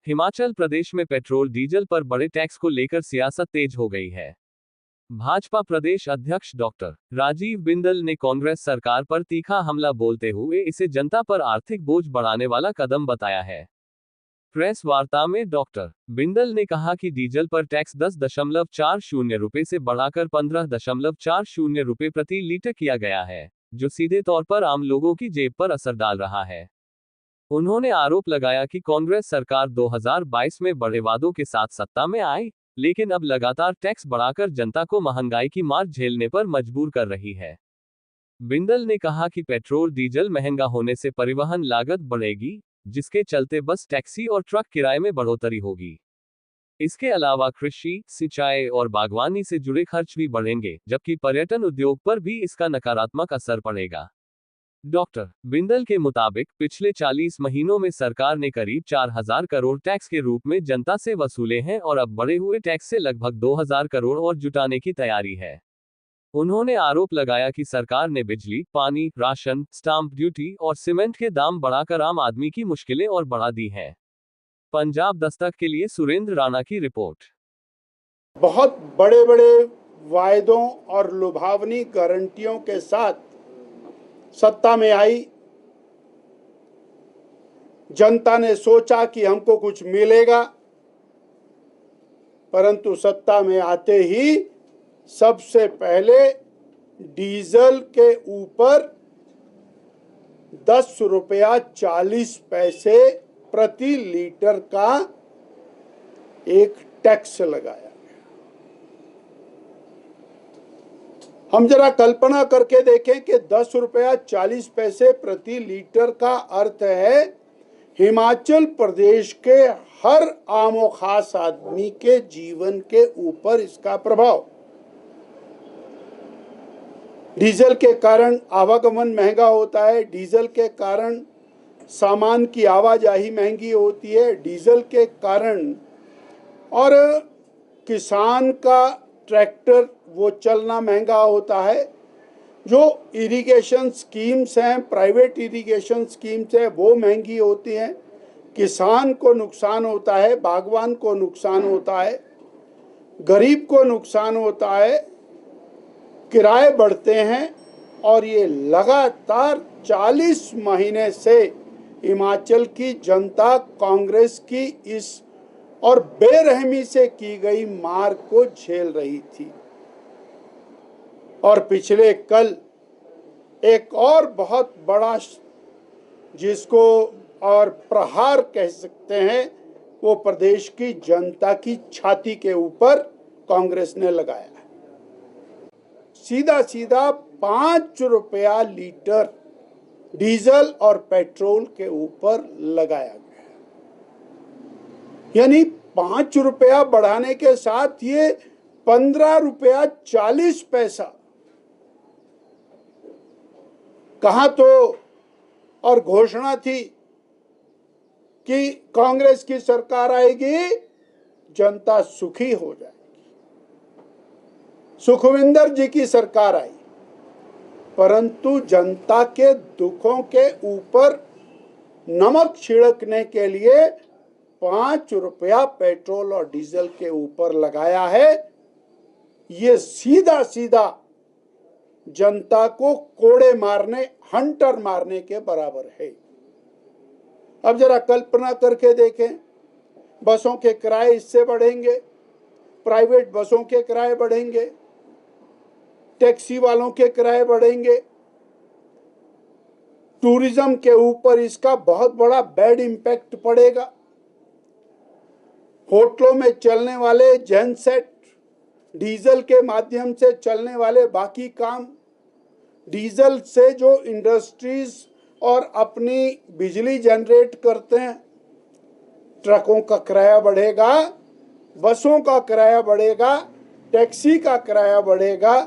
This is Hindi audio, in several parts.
हिमाचल प्रदेश में पेट्रोल डीजल पर बड़े टैक्स को लेकर सियासत तेज हो गई है। भाजपा प्रदेश अध्यक्ष डॉक्टर राजीव बिंदल ने कांग्रेस सरकार पर तीखा हमला बोलते हुए इसे जनता पर आर्थिक बोझ बढ़ाने वाला कदम बताया है। प्रेस वार्ता में डॉक्टर बिंदल ने कहा कि डीजल पर टैक्स 10.40 रुपए से बढ़ाकर 15.40 रुपए प्रति लीटर किया गया है, जो सीधे तौर पर आम लोगों की जेब पर असर डाल रहा है। उन्होंने आरोप लगाया कि कांग्रेस सरकार 2022 में बड़े वादों के साथ सत्ता में आई, लेकिन अब लगातार टैक्स बढ़ाकर जनता को महंगाई की मार झेलने पर मजबूर कर रही है। बिंदल ने कहा कि पेट्रोल डीजल महंगा होने से परिवहन लागत बढ़ेगी, जिसके चलते बस टैक्सी और ट्रक किराए में बढ़ोतरी होगी। इसके अलावा कृषि, सिंचाई और बागवानी से जुड़े खर्च भी बढ़ेंगे, जबकि पर्यटन उद्योग पर भी इसका नकारात्मक असर पड़ेगा। डॉक्टर बिंदल के मुताबिक पिछले 40 महीनों में सरकार ने करीब 4000 करोड़ टैक्स के रूप में जनता से वसूले हैं और अब बढ़े हुए टैक्स से लगभग 2000 करोड़ और जुटाने की तैयारी है। उन्होंने आरोप लगाया कि सरकार ने बिजली, पानी, राशन, स्टाम्प ड्यूटी और सीमेंट के दाम बढ़ाकर आम आदमी की मुश्किलें और बढ़ा दी हैं। पंजाब दस्तक के लिए सुरेंद्र राणा की रिपोर्ट। बहुत बड़े बड़े वायदों और लुभावनी गारंटियों के साथ सत्ता में आई। जनता ने सोचा कि हमको कुछ मिलेगा, परंतु सत्ता में आते ही सबसे पहले डीजल के ऊपर 10.40 रुपया प्रति लीटर का एक टैक्स लगाया। हम जरा कल्पना करके देखें कि 10.40 रुपया प्रति लीटर का अर्थ है हिमाचल प्रदेश के हर आमो खास आदमी के जीवन के ऊपर इसका प्रभाव। डीजल के कारण आवागमन महंगा होता है, डीजल के कारण सामान की आवाजाही महंगी होती है, डीजल के कारण और किसान का ट्रैक्टर वो चलना महंगा होता है। जो इरिगेशन स्कीम्स हैं, प्राइवेट इरिगेशन स्कीम्स हैं, वो महंगी होती हैं। किसान को नुकसान होता है, बागवान को नुकसान होता है, गरीब को नुकसान होता है, किराए बढ़ते हैं। और ये लगातार 40 महीने से हिमाचल की जनता कांग्रेस की इस और बेरहमी से की गई मार को झेल रही थी। और पिछले कल एक और बहुत बड़ा, जिसको और प्रहार कह सकते हैं, वो प्रदेश की जनता की छाती के ऊपर कांग्रेस ने लगाया है। सीधा सीधा 5 रुपया लीटर डीजल और पेट्रोल के ऊपर लगाया गया। यानी 5 रुपया बढ़ाने के साथ ये 15.40 रुपया कहा तो और घोषणा थी कि कांग्रेस की सरकार आएगी, जनता सुखी हो जाएगी। सुखविंदर जी की सरकार आई, परंतु जनता के दुखों के ऊपर नमक छिड़कने के लिए 5 रुपया पेट्रोल और डीजल के ऊपर लगाया है। ये सीधा सीधा जनता को कोड़े मारने, हंटर मारने के बराबर है। अब जरा कल्पना करके देखें, बसों के किराए इससे बढ़ेंगे, प्राइवेट बसों के किराए बढ़ेंगे, टैक्सी वालों के किराए बढ़ेंगे, टूरिज्म के ऊपर इसका बहुत बड़ा बैड इम्पैक्ट पड़ेगा। होटलों में चलने वाले जेनसेट, डीजल के माध्यम से चलने वाले बाकी काम, डीजल से जो इंडस्ट्रीज और अपनी बिजली जनरेट करते हैं, ट्रकों का किराया बढ़ेगा, बसों का किराया बढ़ेगा, टैक्सी का किराया बढ़ेगा।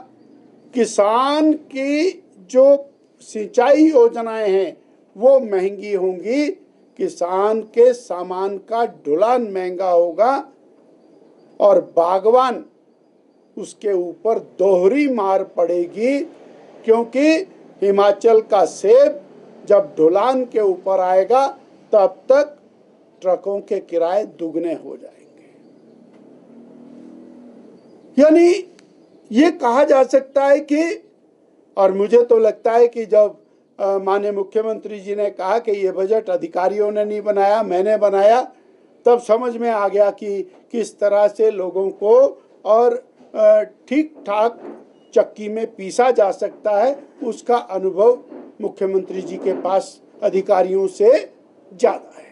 किसान की जो सिंचाई योजनाएं हैं वो महंगी होंगी, किसान के सामान का ढुलान महंगा होगा और बागवान, उसके ऊपर दोहरी मार पड़ेगी, क्योंकि हिमाचल का सेब जब ढुलान के ऊपर आएगा तब तक ट्रकों के किराए दुगने हो जाएंगे। यानी ये कहा जा सकता है कि, और मुझे तो लगता है कि जब माननीय मुख्यमंत्री जी ने कहा कि ये बजट अधिकारियों ने नहीं बनाया, मैंने बनाया, तब समझ में आ गया कि किस तरह से लोगों को और ठीक ठाक चक्की में पीसा जा सकता है। उसका अनुभव मुख्यमंत्री जी के पास अधिकारियों से ज़्यादा है।